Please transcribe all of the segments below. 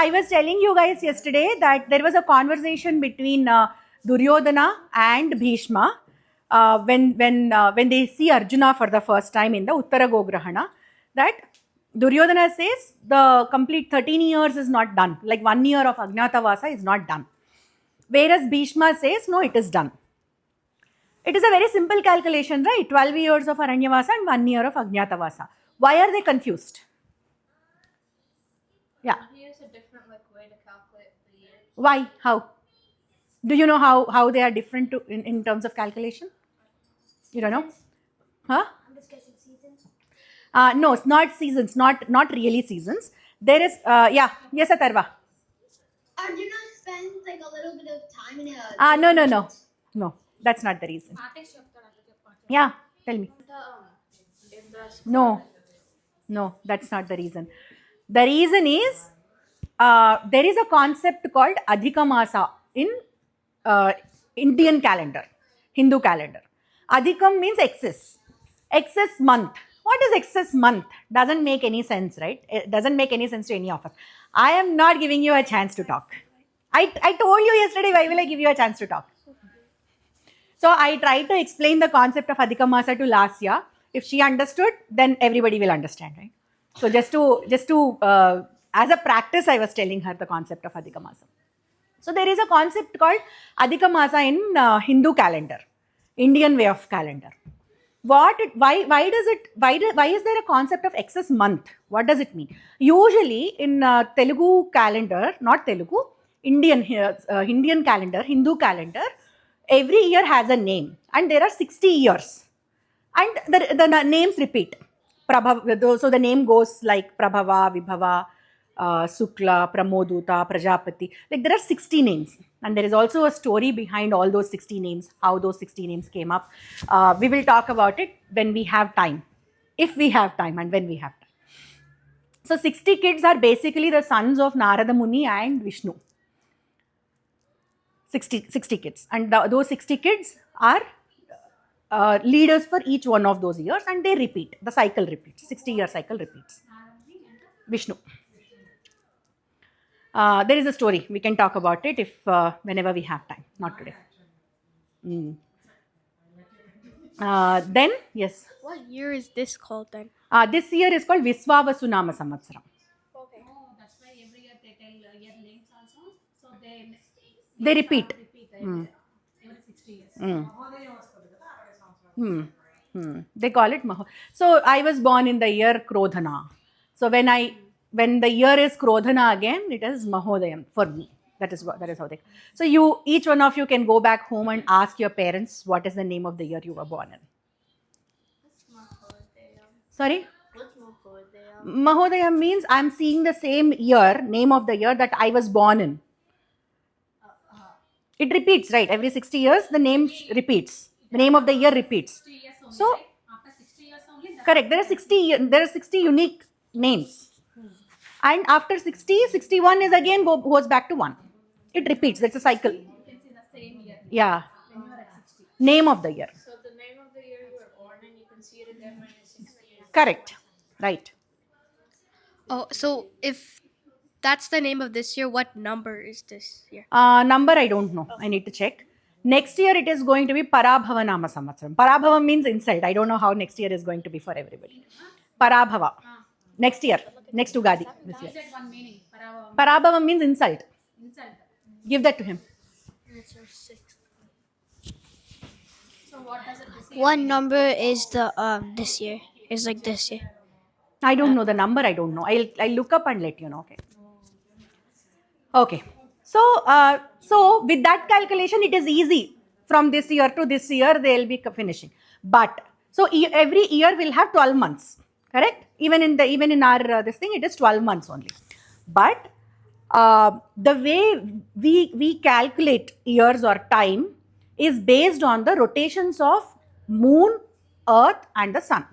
I was telling you guys yesterday that there was a conversation between Duryodhana and Bhishma when they see Arjuna for the first time in the Uttara Gograhana, that Duryodhana says the complete 13 years is not done, like 1 year of Ajnatavasa is not done. Whereas Bhishma says, no, it is done. It is a very simple calculation, right? 12 years of Aranyavasa and 1 year of Ajnatavasa. Why are they confused? Yeah. Here's a different way to calculate the years. Why? How? Do you know how they are different in terms of calculation? You don't know? Huh? I'm just guessing seasons. No, it's not seasons, not really seasons. There is, yes, Atharva. Arjuna spends like a little bit of time in a. No, that's not the reason. Yeah, tell me. No, that's not the reason. The reason is there is a concept called Adhika Masa in Indian calendar, Hindu calendar. Adhikam means excess. Excess month. What is excess month? Doesn't make any sense, right? It doesn't make any sense to any of us. I am not giving you a chance to talk. I told you yesterday, why will I give you a chance to talk? So I tried to explain the concept of Adhika Masa to Lasya. If she understood, then everybody will understand, right? So just to as a practice, I was telling her the concept of Adhika Masa. So there is a concept called Adhika Masa in Hindu calendar, Indian way of calendar. Why is there a concept of excess month? What does it mean? Usually in Telugu calendar, not Telugu, Indian calendar, Hindu calendar, every year has a name and there are 60 years and the names repeat. So the name goes like Prabhava, Vibhava, Sukla, Pramoduta, Prajapati. Like there are 60 names. And there is also a story behind all those 60 names, how those 60 names came up. We will talk about it when we have time. If we have time and when we have time. So 60 kids are basically the sons of Narada Muni and Vishnu. 60 kids. And those 60 kids are leaders for each one of those years and they repeat. The cycle repeats. 60-year cycle repeats. Vishnu. There is a story. We can talk about it if whenever we have time. Not today. Then, yes. What year is this called then? This year is called Visvavasunama Samvatsaram. Okay. Oh, that's why every year they tell year names also. So They repeat. Every 60 years. They call it Maho. So I was born in the year Krodhana. So when the year is Krodhana again, it is Mahodayam for me. That is how they. So each one of you can go back home and ask your parents what is the name of the year you were born in. Sorry? What's Mahodaya? Mahodayam means I'm seeing the same year, name of the year that I was born in. It repeats, right? Every 60 years, the name repeats. The name of the year repeats. 60 years only, So, right? After 60 years only. correct. There are 60 unique names. And after 60, 61 is again goes back to 1. It repeats. That's a cycle. You can see the same year. Yeah. When you are at 60. Name of the year. So the name of the year you were born in, you can see it in there minus 60 years. Correct. Right. Oh, so if that's the name of this year, what number is this year? Number I don't know. I need to check. Next year it is going to be Parabhava Nama Samvatsaram. Parabhava means insult. I don't know how next year is going to be for everybody. Parabhava. Next year. Next Ugadi. This year. You said one meaning. Parabhava means insult. Insult. Give that to him. It's our sixth. So what does it say? What number is the this year? Is like this year. I don't know the number. I don't know. I'll look up and let you know. Okay. Okay. So with that calculation, it is easy. From this year to this year, they'll be finishing. But so every year will have 12 months. Correct? Even in our this thing, it is 12 months only. But the way we calculate years or time is based on the rotations of moon, earth and the sun.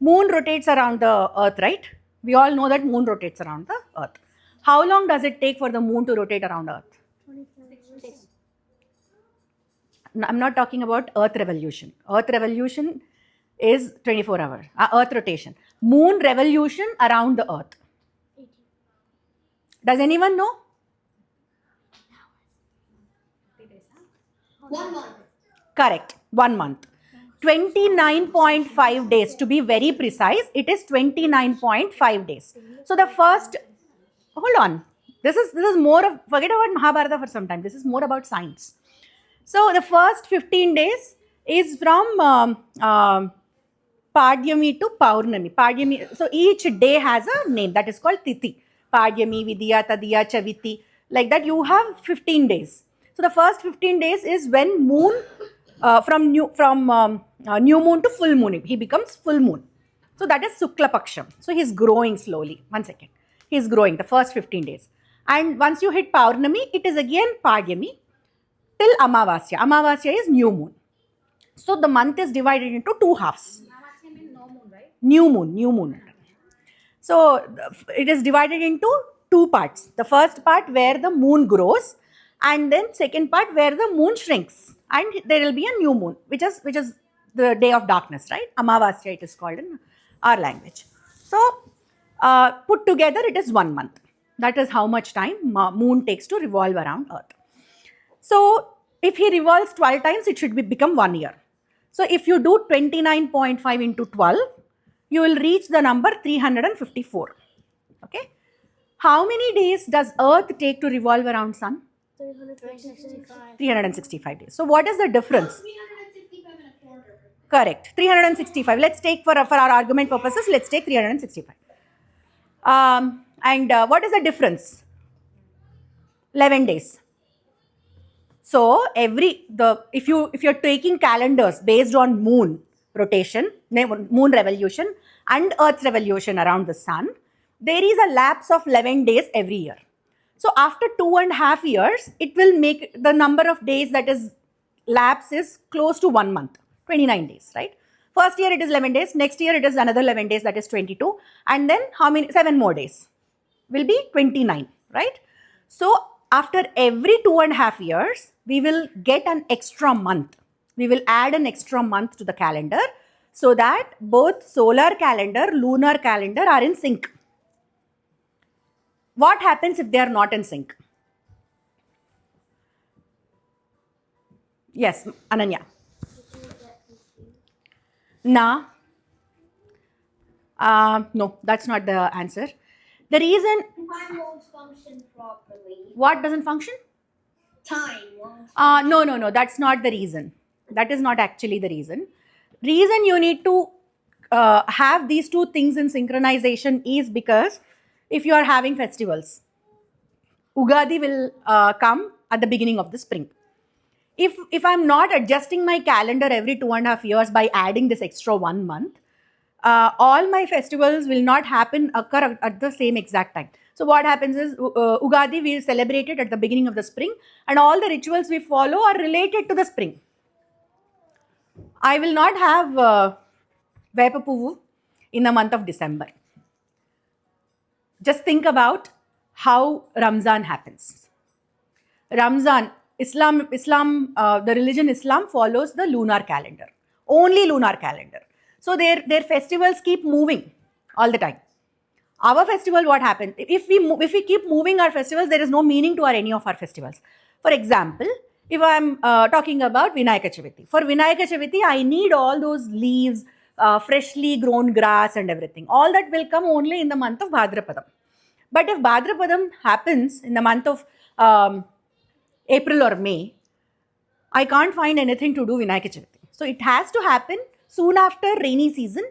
Moon rotates around the earth, right? We all know that moon rotates around the earth. How long does it take for the moon to rotate around earth? 24 days. I'm not talking about earth revolution. Earth revolution is 24 hours. Earth rotation. Moon revolution around the earth. Does anyone know? 1 month. Correct. 1 month. 29.5 days. To be very precise, it is 29.5 days. So the first, hold on. This is more of, forget about Mahabharata for some time. This is more about science. So the first 15 days is from Padyami to Paurnami. Padyami, so each day has a name that is called Tithi. Padyami, Vidya, Tadiya, Chaviti. Like that, you have 15 days. So the first 15 days is when moon, from new moon to full moon, he becomes full moon. So that is Sukla Paksham. So he's growing slowly. 1 second. He's growing the first 15 days. And once you hit Paurnami, it is again Padyami till Amavasya. Amavasya is new moon. So the month is divided into 2 halves. New moon. So it is divided into 2 parts. The first part where the moon grows, and then second part where the moon shrinks, and there will be a new moon, which is the day of darkness, right? Amavasya it is called in our language. So put together it is 1 month. That is how much time moon takes to revolve around Earth. So if he revolves 12 times, it should become 1 year. So if you do 29.5 into 12, you will reach the number 354. Okay. How many days does Earth take to revolve around Sun? 365 days. So what is the difference? 365 and a quarter. Correct. 365. Let's take for our argument purposes, let's take 365. What is the difference? 11 days. So if you're taking calendars based on moon rotation, moon revolution and Earth's revolution around the sun, there is a lapse of 11 days every year. So after 2.5 years, it will make the number of days that is lapse is close to 1 month, 29 days, right? First year it is 11 days, next year it is another 11 days, that is 22, and then 7 more days will be 29, right? So after every 2.5 years, we will get an extra month. We will add an extra month to the calendar so that both solar calendar, lunar calendar are in sync. What happens if they are not in sync? Yes, Ananya. No, that's not the answer. The reason, Time won't function properly. what doesn't function? Time won't. No, that's not the reason. That is not actually the reason. Reason you need to have these two things in synchronization is because if you are having festivals, Ugadi will come at the beginning of the spring. If I'm not adjusting my calendar every 2.5 years by adding this extra 1 month, all my festivals will not occur at the same exact time. So what happens is Ugadi we celebrate it at the beginning of the spring, and all the rituals we follow are related to the spring. I will not have Vepapuvu in the month of December. Just think about how Ramzan happens. Ramzan, Islam, the religion Islam follows the lunar calendar, only lunar calendar. So their festivals keep moving all the time. Our festival, what happens? If we keep moving our festivals, there is no meaning to any of our festivals. For example, if I am talking about Vinayaka Chaviti. For Vinayaka Chaviti, I need all those leaves, freshly grown grass and everything. All that will come only in the month of Bhadrapadam. But if Bhadrapadam happens in the month of April or May, I can't find anything to do Vinayaka Chaviti. So it has to happen soon after rainy season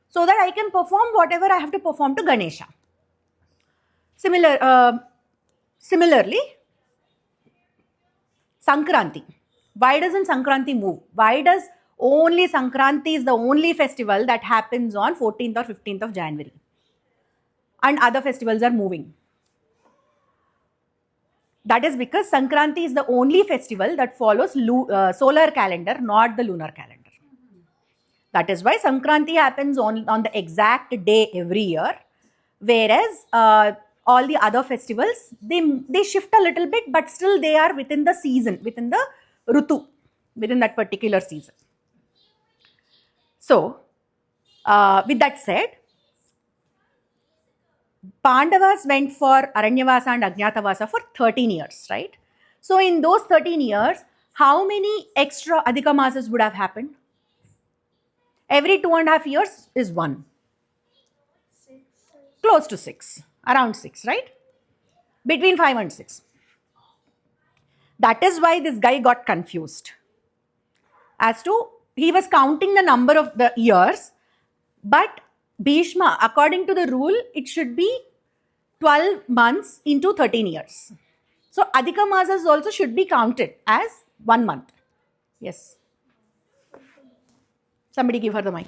so that I can perform whatever I have to perform to Ganesha. Similarly, Sankranti. Why doesn't Sankranti move? Why does only Sankranti is the only festival that happens on 14th or 15th of January? And other festivals are moving. That is because Sankranti is the only festival that follows solar calendar, not the lunar calendar. That is why Sankranti happens on the exact day every year, whereas all the other festivals, they shift a little bit, but still they are within the season, within the Rutu, within that particular season. So, with that said, Pandavas went for Aranyavasa and Ajnatavasa for 13 years, right? So in those 13 years, how many extra Adhika Masas would have happened? Every 2.5 years is one. Close to 6, around 6, right? Between 5 and 6. That is why this guy got confused. As to, he was counting the number of the years, but Bhishma, according to the rule, it should be 12 months into 13 years. So Adhika Masas also should be counted as 1 month. Yes. Somebody give her the mic.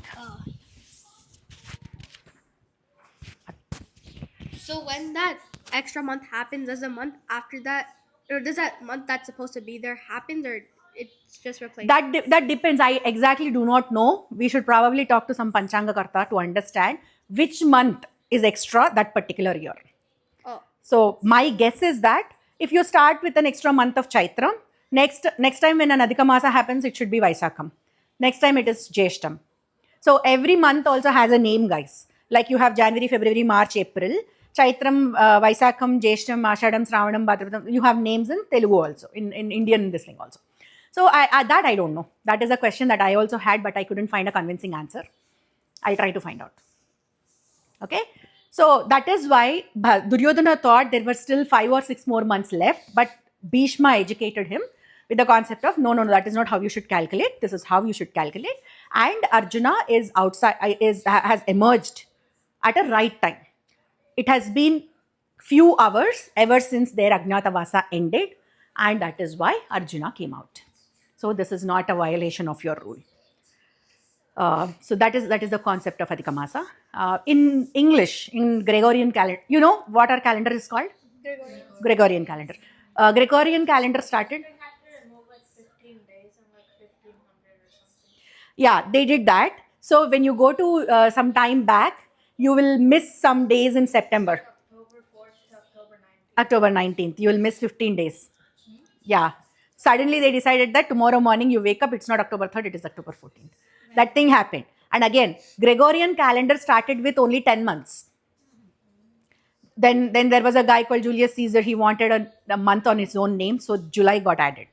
So when that extra month happens, does a month after that, or does that month that's supposed to be there happens, or it's just replaced? That depends. I exactly do not know. We should probably talk to some Panchanga Karta to understand which month is extra that particular year. Oh, So my guess is that if you start with an extra month of Chaitram, next time when an Adhika Masa happens, it should be Vaisakam. Next time it is Jeshtam. So every month also has a name, guys. Like you have January, February, March, April. Chaitram, Vaisakam, Jeshtam, Ashadam, Sravanam, Bhadrapadam. You have names in Telugu also, in Indian this thing also. So that I don't know. That is a question that I also had, but I couldn't find a convincing answer. I'll try to find out. Okay. So that is why Duryodhana thought there were still 5 or 6 more months left, but Bhishma educated him with the concept of no, that is not how you should calculate. This is how you should calculate. And Arjuna is has emerged at a right time. It has been few hours ever since their Ajnatavasa ended, and that is why Arjuna came out. So this is not a violation of your rule. So that is the concept of Adhika Masa. In English, in Gregorian calendar, you know what our calendar is called? Gregorian calendar. Gregorian calendar started. They had to remove like 15 days and like 1500 or something. Yeah, they did that. So when you go to some time back, you will miss some days in September. October 4th to October 19th. October 19th. You will miss 15 days. Yeah. Suddenly they decided that tomorrow morning you wake up, it's not October 3rd, it is October 14th. That thing happened. And again, Gregorian calendar started with only 10 months. Then there was a guy called Julius Caesar. He wanted a month on his own name, so July got added.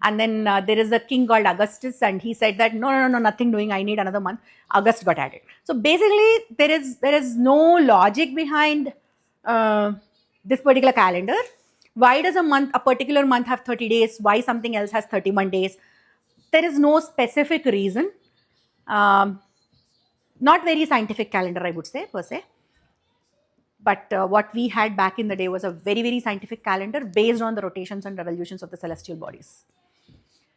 And then there is a king called Augustus, and he said that no, nothing doing. I need another month. August got added. So basically, there is no logic behind this particular calendar. Why does a particular month have 30 days? Why something else has 31 days? There is no specific reason. Not very scientific calendar, I would say, per se. But what we had back in the day was a very, very scientific calendar based on the rotations and revolutions of the celestial bodies.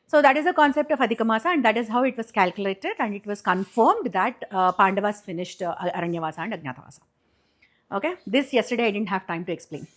So that is the concept of Adhika Masa, and that is how it was calculated, and it was confirmed that Pandavas finished Aranyavasa and Ajnatavasa. Okay, this yesterday I didn't have time to explain.